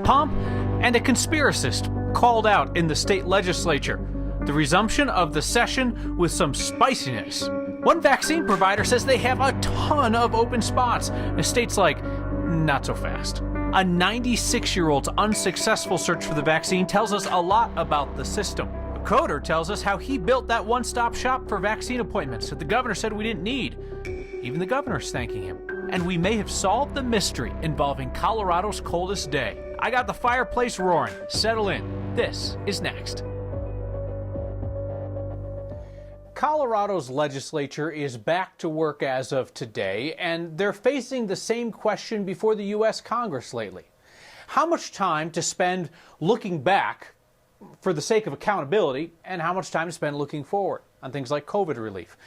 pomp, and a conspiracist called out in the state legislature. The resumption of the session with some spiciness. One vaccine provider says they have a ton of open spots, and states like, not so fast. A 96-year-old's unsuccessful search for the vaccine tells us a lot about the system. A coder tells us how he built that one-stop shop for vaccine appointments that the governor said we didn't need. Even the governor's thanking him. And we may have solved the mystery involving Colorado's coldest day. I got the fireplace roaring. Settle in. This is next. Colorado's legislature is back to work as of today, and they're facing the same question before the U.S. Congress lately. How much time to spend looking back for the sake of accountability, and how much time to spend looking forward on things like COVID relief?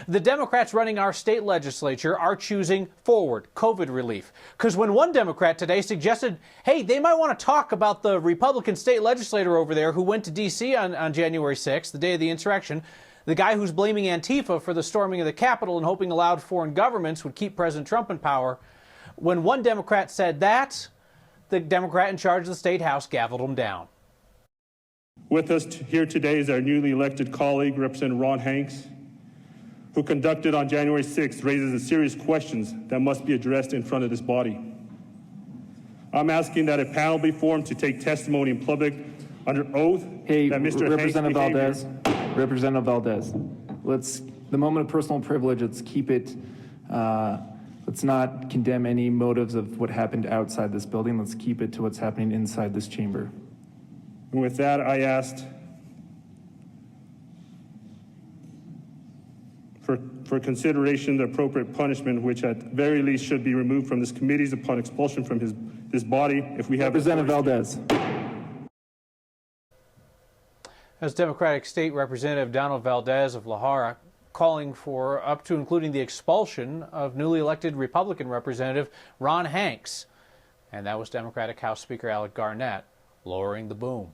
The Democrats running our state legislature are choosing forward COVID relief. Because when one Democrat today suggested, hey, they might want to talk about the Republican state legislator over there who went to D.C. on January 6th, the day of the insurrection, the guy who's blaming Antifa for the storming of the Capitol and hoping allowed foreign governments would keep President Trump in power. When one Democrat said that, the Democrat in charge of the state house gavelled him down. With us here today is our newly elected colleague, Representative Ron Hanks, who conducted on January 6th raises the serious questions that must be addressed in front of this body. I'm asking that a panel be formed to take testimony in public under oath. Hey, that Mr. Representative Hanks' Valdez. Representative Valdez, the moment of personal privilege, let's keep it, let's not condemn any motives of what happened outside this building. Let's keep it to what's happening inside this chamber. And with that, I asked for consideration the appropriate punishment, which at very least should be removed from this committees upon expulsion from this body if we have— Representative Valdez. As Democratic State Representative Donald Valdez of La Jara calling for up to including the expulsion of newly elected Republican Representative Ron Hanks. And that was Democratic House Speaker Alec Garnett lowering the boom.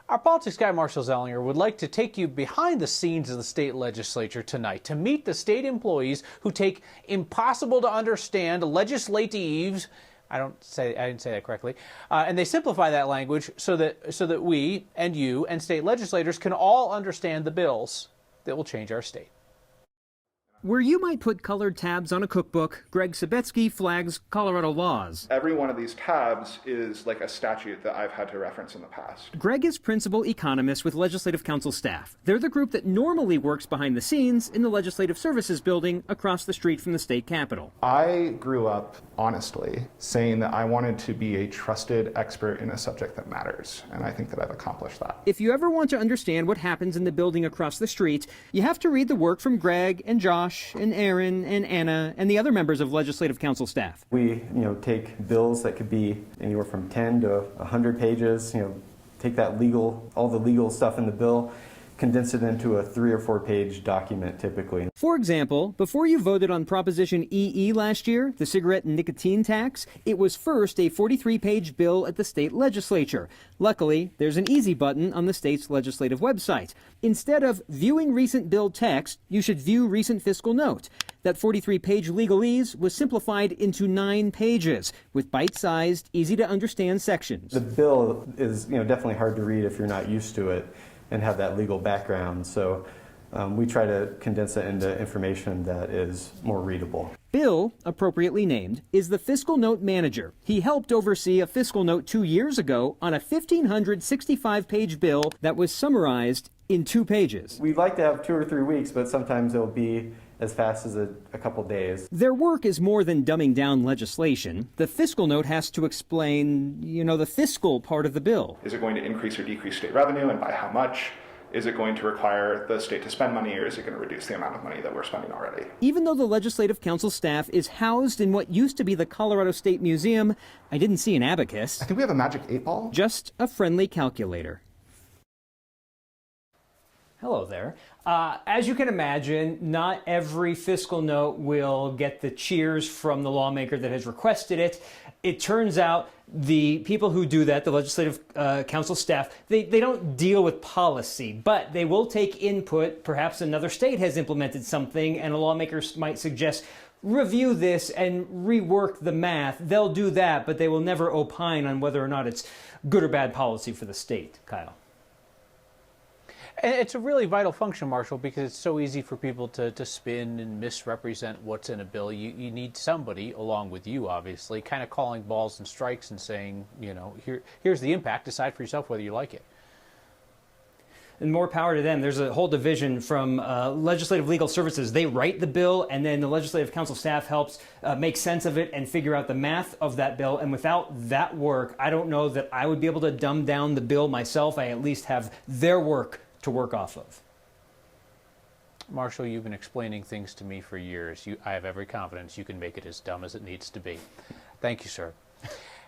Our politics guy Marshall Zellinger would like to take you behind the scenes of the state legislature tonight to meet the state employees who take impossible to understand legislatives. I didn't say that correctly. And they simplify that language so that we and you and state legislators can all understand the bills that will change our state. Where you might put colored tabs on a cookbook, Greg Sabetsky flags Colorado laws. Every one of these tabs is like a statute that I've had to reference in the past. Greg is principal economist with Legislative Council staff. They're the group that normally works behind the scenes in the Legislative Services building across the street from the state capitol. I grew up, honestly, saying that I wanted to be a trusted expert in a subject that matters, and I think that I've accomplished that. If you ever want to understand what happens in the building across the street, you have to read the work from Greg and Josh and Aaron and Anna and the other members of Legislative Council staff. We, take bills that could be anywhere from 10 to 100 pages, take that all the legal stuff in the bill, condense it into a 3 or 4 page document typically. For example, before you voted on Proposition EE last year, the cigarette and nicotine tax, it was first a 43-page bill at the state legislature. Luckily, there's an easy button on the state's legislative website. Instead of viewing recent bill text, you should view recent fiscal note. That 43-page legalese was simplified into 9 pages with bite-sized, easy-to-understand sections. The bill is definitely hard to read if you're not used to it and have that legal background. So we try to condense it into information that is more readable. Bill, appropriately named, is the fiscal note manager. He helped oversee a fiscal note 2 years ago on a 1,565-page bill that was summarized in 2 pages. We'd like to have 2 or 3 weeks, but sometimes it'll be as fast as a couple days. Their work is more than dumbing down legislation. The fiscal note has to explain, the fiscal part of the bill. Is it going to increase or decrease state revenue, and by how much? Is it going to require the state to spend money, or is it going to reduce the amount of money that we're spending already? Even though the Legislative Council staff is housed in what used to be the Colorado State Museum, I didn't see an abacus. I think we have a magic 8-ball. Just a friendly calculator. Hello there. As you can imagine, not every fiscal note will get the cheers from the lawmaker that has requested it. It turns out the people who do that, the Legislative Council staff, they don't deal with policy, but they will take input. Perhaps another state has implemented something and a lawmaker might suggest, review this and rework the math. They'll do that, but they will never opine on whether or not it's good or bad policy for the state. Kyle. And it's a really vital function, Marshall, because it's so easy for people to spin and misrepresent what's in a bill. You need somebody, along with you, obviously, kind of calling balls and strikes and saying, here's the impact. Decide for yourself whether you like it. And more power to them. There's a whole division from Legislative Legal Services. They write the bill, and then the Legislative Council staff helps make sense of it and figure out the math of that bill. And without that work, I don't know that I would be able to dumb down the bill myself. I at least have their work to work off of. Marshall, you've been explaining things to me for years. I have every confidence you can make it as dumb as it needs to be. Thank you, sir.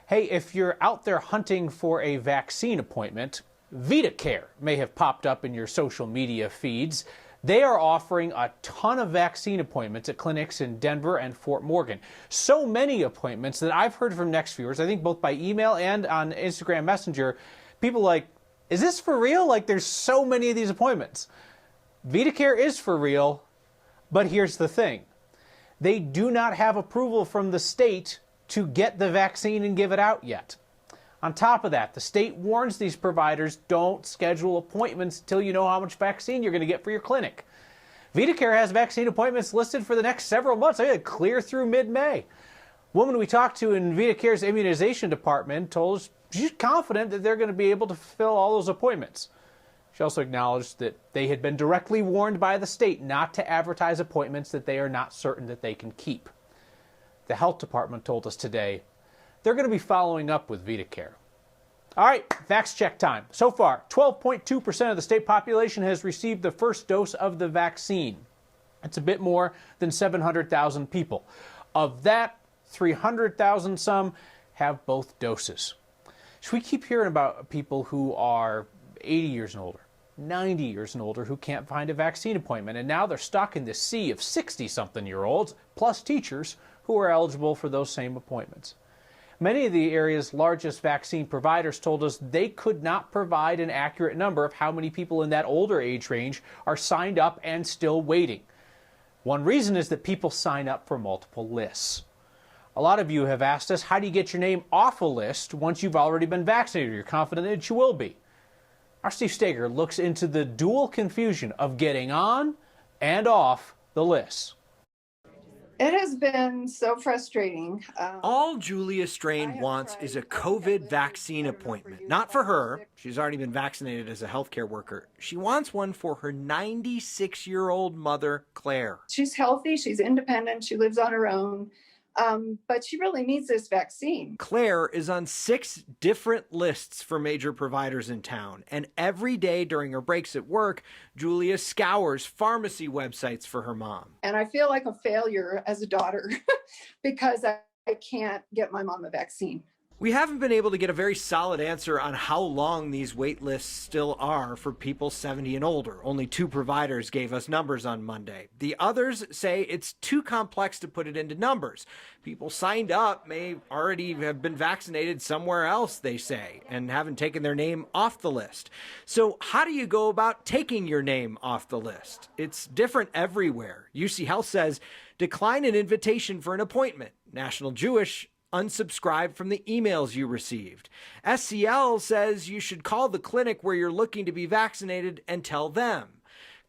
Hey, if you're out there hunting for a vaccine appointment, VitaCare may have popped up in your social media feeds. They are offering a ton of vaccine appointments at clinics in Denver and Fort Morgan. So many appointments that I've heard from Next viewers, I think both by email and on Instagram Messenger, people like, is this for real? Like, there's so many of these appointments. VitaCare is for real, but here's the thing. They do not have approval from the state to get the vaccine and give it out yet. On top of that, the state warns these providers, don't schedule appointments until you know how much vaccine you're going to get for your clinic. VitaCare has vaccine appointments listed for the next several months, clear through mid-May. Woman we talked to in VitaCare's immunization department told us she's confident that they're going to be able to fulfill all those appointments. She also acknowledged that they had been directly warned by the state not to advertise appointments that they are not certain that they can keep. The health department told us today they're going to be following up with VitaCare. All right, vax check time. So far, 12.2% of the state population has received the first dose of the vaccine. It's a bit more than 700,000 people. Of that, 300,000 some have both doses. So we keep hearing about people who are 80 years and older, 90 years and older, who can't find a vaccine appointment. And now they're stuck in this sea of 60-something-year-olds, plus teachers, who are eligible for those same appointments. Many of the area's largest vaccine providers told us they could not provide an accurate number of how many people in that older age range are signed up and still waiting. One reason is that people sign up for multiple lists. A lot of you have asked us, how do you get your name off a list once you've already been vaccinated? You're confident that you will be. Our Steve Steger looks into the dual confusion of getting on and off the list. It has been so frustrating. All Julia Strain wants is a COVID vaccine appointment. Not for her. She's already been vaccinated as a healthcare worker. She wants one for her 96-year-old mother, Claire. She's healthy. She's independent. She lives on her own. But she really needs this vaccine. Claire is on 6 different lists for major providers in town. And every day during her breaks at work, Julia scours pharmacy websites for her mom. And I feel like a failure as a daughter because I can't get my mom a vaccine. We haven't been able to get a very solid answer on how long these wait lists still are for people 70 and older. Only 2 providers gave us numbers on Monday. The others say it's too complex to put it into numbers. People signed up may already have been vaccinated somewhere else, they say, and haven't taken their name off the list. So how do you go about taking your name off the list? It's different everywhere. UC Health says decline an invitation for an appointment. National Jewish unsubscribe from the emails you received. SCL says you should call the clinic where you're looking to be vaccinated and tell them.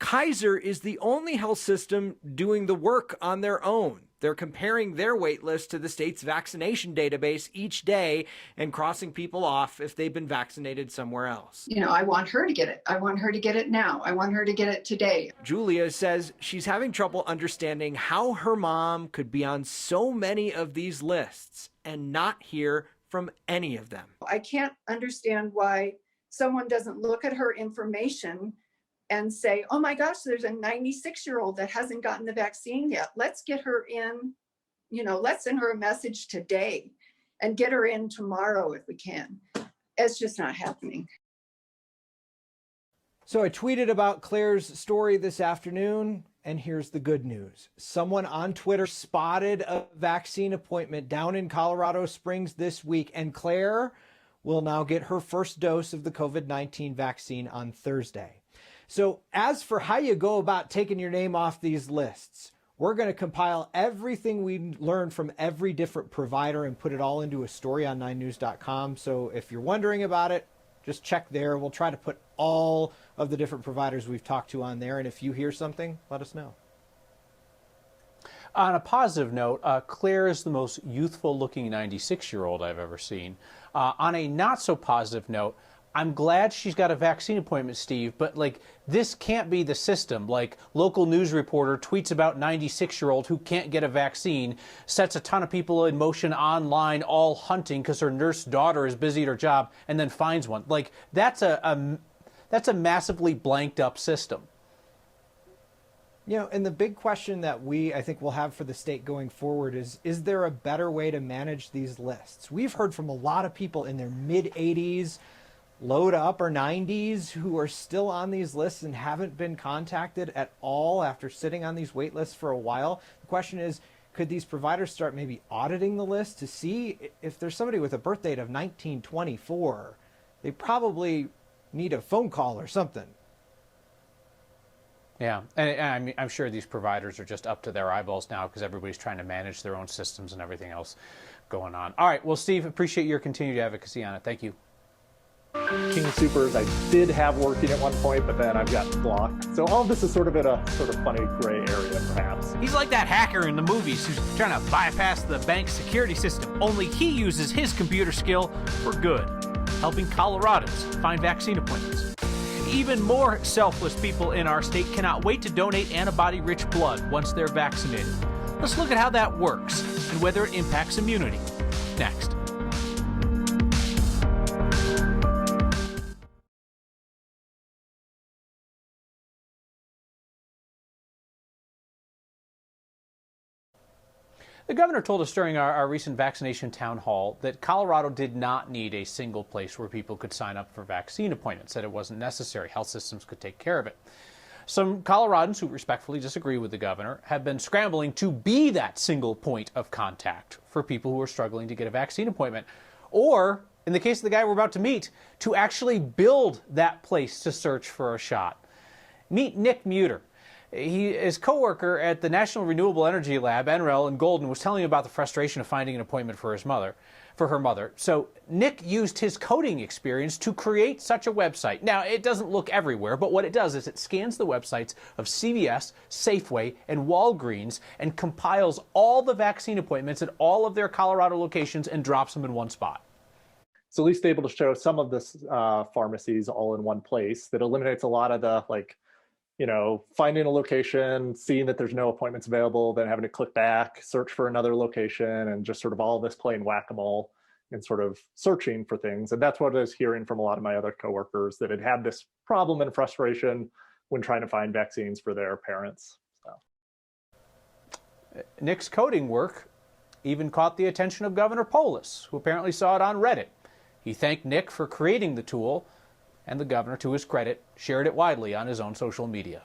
Kaiser is the only health system doing the work on their own. They're comparing their wait list to the state's vaccination database each day and crossing people off if they've been vaccinated somewhere else. I want her to get it. I want her to get it now. I want her to get it today. Julia says she's having trouble understanding how her mom could be on so many of these lists and not hear from any of them. I can't understand why someone doesn't look at her information and say, oh my gosh, there's a 96-year-old that hasn't gotten the vaccine yet. Let's get her in, let's send her a message today and get her in tomorrow if we can. It's just not happening. So I tweeted about Claire's story this afternoon, and here's the good news. Someone on Twitter spotted a vaccine appointment down in Colorado Springs this week, and Claire will now get her first dose of the COVID-19 vaccine on Thursday. So as for how you go about taking your name off these lists, We're going to compile everything we learned from every different provider and put it all into a story on 9news.com. So if you're wondering about it, just check there. We'll try to put all of the different providers we've talked to on there. And if you hear something, let us know. On a positive note, Claire is the most youthful-looking 96-year-old I've ever seen. On a not-so-positive note, I'm glad she's got a vaccine appointment, Steve, but like this can't be the system. Like local news reporter tweets about 96-year-old who can't get a vaccine, sets a ton of people in motion online all hunting because her nurse daughter is busy at her job, and then finds one. Like that's a massively blanked up system. You know, and the big question that I think will have for the state going forward is there a better way to manage these lists? We've heard from a lot of people in their mid-80s, low to upper 90s who are still on these lists and haven't been contacted at all after sitting on these wait lists for a while. The question is, could these providers start maybe auditing the list to see if there's somebody with a birth date of 1924? They probably need a phone call or something. Yeah, and I'm sure these providers are just up to their eyeballs now because everybody's trying to manage their own systems and everything else going on. All right, well, Steve, appreciate your continued advocacy on it. Thank you. King Supers I did have working at one point, but then I've gotten blocked. So all of this is sort of in a sort of funny gray area, perhaps. He's like that hacker in the movies who's trying to bypass the bank's security system, only he uses his computer skill for good, helping Coloradans find vaccine appointments. Even more selfless people in our state cannot wait to donate antibody-rich blood once they're vaccinated. Let's look at how that works and whether it impacts immunity. Next. The governor told us during our recent vaccination town hall that Colorado did not need a single place where people could sign up for vaccine appointments, that it wasn't necessary. Health systems could take care of it. Some Coloradans who respectfully disagree with the governor have been scrambling to be that single point of contact for people who are struggling to get a vaccine appointment. Or, in the case of the guy we're about to meet, to actually build that place to search for a shot. Meet Nick Muter. His co-worker at the National Renewable Energy Lab, NREL, in Golden, was telling me about the frustration of finding an appointment for her mother. So Nick used his coding experience to create such a website. Now, it doesn't look everywhere, but what it does is it scans the websites of CVS, Safeway, and Walgreens and compiles all the vaccine appointments at all of their Colorado locations and drops them in one spot. So at least able to show some of this pharmacies all in one place. That eliminates a lot of the finding a location, seeing that there's no appointments available, then having to click back, search for another location, and just sort of all this playing whack-a-mole and sort of searching for things. And that's what I was hearing from a lot of my other coworkers, that had this problem and frustration when trying to find vaccines for their parents. So. Nick's coding work even caught the attention of Governor Polis, who apparently saw it on Reddit. He thanked Nick for creating the tool, and the governor, to his credit, shared it widely on his own social media.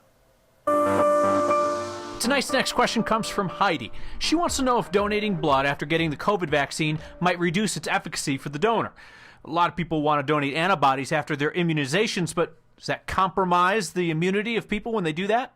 Tonight's next question comes from Heidi. She wants to know if donating blood after getting the COVID vaccine might reduce its efficacy for the donor. A lot of people want to donate antibodies after their immunizations, but does that compromise the immunity of people when they do that?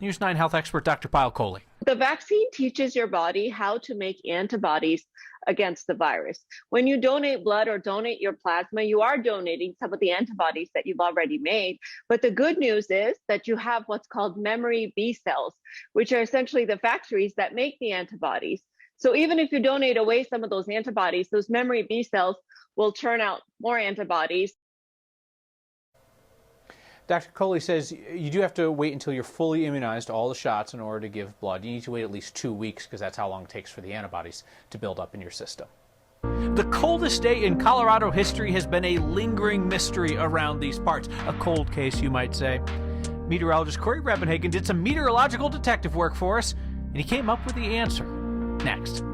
Here's 9 Health expert Dr. Pyle Coley. The vaccine teaches your body how to make antibodies against the virus. When you donate blood or donate your plasma, you are donating some of the antibodies that you've already made. But the good news is that you have what's called memory B cells, which are essentially the factories that make the antibodies. So even if you donate away some of those antibodies, those memory B cells will turn out more antibodies. Dr. Coley says you do have to wait until you're fully immunized, all the shots, in order to give blood. You need to wait at least 2 weeks because that's how long it takes for the antibodies to build up in your system. The coldest day in Colorado history has been a lingering mystery around these parts. A cold case, you might say. Meteorologist Corey Rebenhagen did some meteorological detective work for us, and he came up with the answer. Next.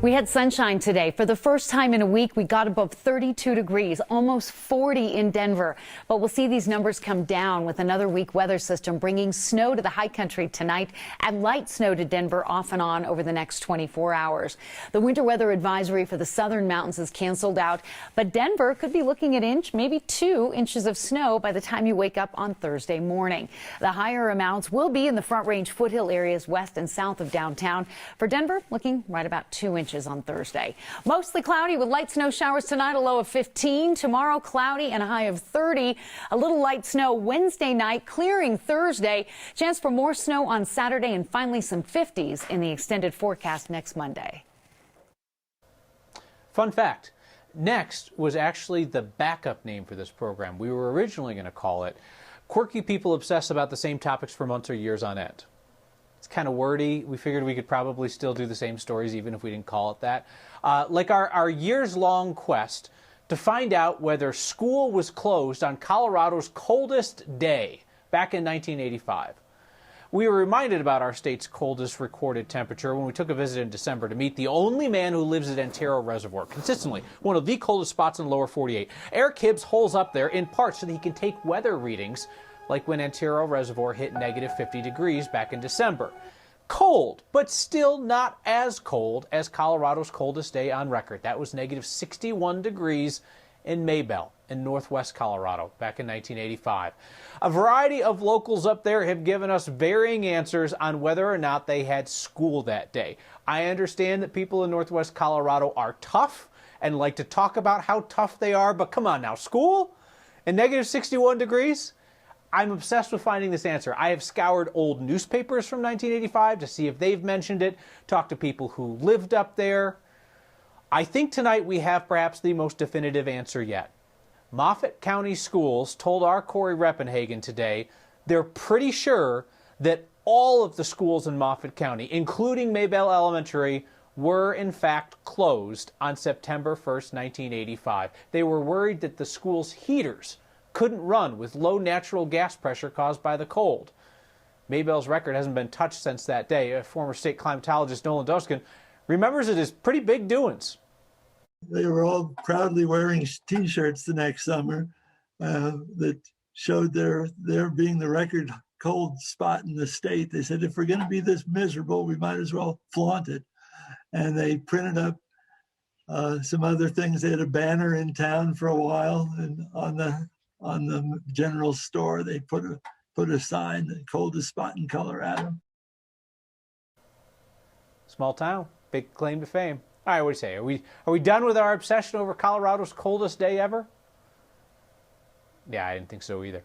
We had sunshine today. For the first time in a week, we got above 32 degrees, almost 40 in Denver. But we'll see these numbers come down with another weak weather system bringing snow to the high country tonight and light snow to Denver off and on over the next 24 hours. The winter weather advisory for the southern mountains is canceled out, but Denver could be looking at inch, maybe 2 inches of snow by the time you wake up on Thursday morning. The higher amounts will be in the Front Range foothill areas west and south of downtown. For Denver, looking right about 2 inches on Thursday. Mostly cloudy with light snow showers tonight, a low of 15. Tomorrow, cloudy and a high of 30. A little light snow Wednesday night, clearing Thursday. Chance for more snow on Saturday and finally some 50s in the extended forecast next Monday. Fun fact, Next was actually the backup name for this program. We were originally going to call it Quirky People Obsess About the Same Topics for Months or Years on End. It's kind of wordy. We figured we could probably still do the same stories even if we didn't call it that. Like our years-long quest to find out whether school was closed on Colorado's coldest day back in 1985. We were reminded about our state's coldest recorded temperature when we took a visit in December to meet the only man who lives at Antero Reservoir, consistently one of the coldest spots in the lower 48. Eric Hibbs holes up there in part so that he can take weather readings like when Antero Reservoir hit negative 50 degrees back in December. Cold, but still not as cold as Colorado's coldest day on record. That was negative 61 degrees in Maybell in northwest Colorado back in 1985. A variety of locals up there have given us varying answers on whether or not they had school that day. I understand that people in northwest Colorado are tough and like to talk about how tough they are, but come on now, school and negative 61 degrees? I'm obsessed with finding this answer. I have scoured old newspapers from 1985 to see if they've mentioned it, talked to people who lived up there. I think tonight we have perhaps the most definitive answer yet. Moffat County Schools told our Corey Reppenhagen today they're pretty sure that all of the schools in Moffat County, including Maybell Elementary, were in fact closed on September 1st, 1985. They were worried that the school's heaters couldn't run with low natural gas pressure caused by the cold. Maybell's record hasn't been touched since that day. A former state climatologist, Nolan Duskin, remembers it as pretty big doings. They were all proudly wearing T-shirts the next summer that showed their being the record cold spot in the state. They said, if we're going to be this miserable, we might as well flaunt it. And they printed up some other things. They had a banner in town for a while, and on the general store, they put a sign, the coldest spot in Colorado. Small town, big claim to fame. All right, what do you say? Are we done with our obsession over Colorado's coldest day ever? Yeah, I didn't think so either.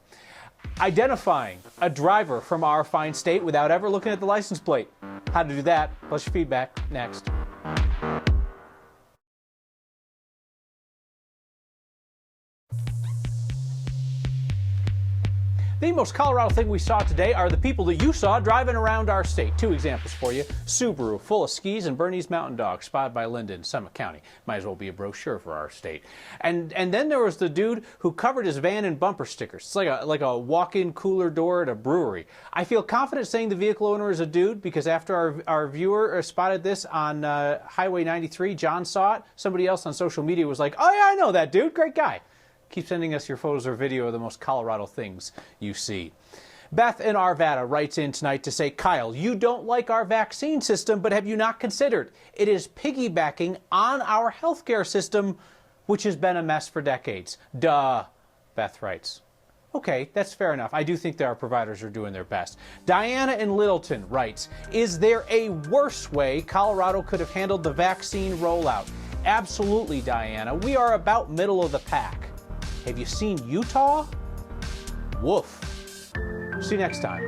Identifying a driver from our fine state without ever looking at the license plate. How to do that, plus your feedback, next. The most Colorado thing we saw today are the people that you saw driving around our state. 2 examples for you. Subaru full of skis and Bernese Mountain Dog spotted by Linda in Summit County. Might as well be a brochure for our state. And then there was the dude who covered his van in bumper stickers. It's like a walk-in cooler door at a brewery. I feel confident saying the vehicle owner is a dude because after our viewer spotted this on Highway 93, John saw it. Somebody else on social media was like, oh yeah, I know that dude, great guy. Keep sending us your photos or video of the most Colorado things you see. Beth in Arvada writes in tonight to say, Kyle, you don't like our vaccine system, but have you not considered it is piggybacking on our healthcare system, which has been a mess for decades? Duh, Beth writes. Okay, that's fair enough. I do think that our providers are doing their best. Diana in Littleton writes, is there a worse way Colorado could have handled the vaccine rollout? Absolutely, Diana. We are about middle of the pack. Have you seen Utah? Woof. See you next time.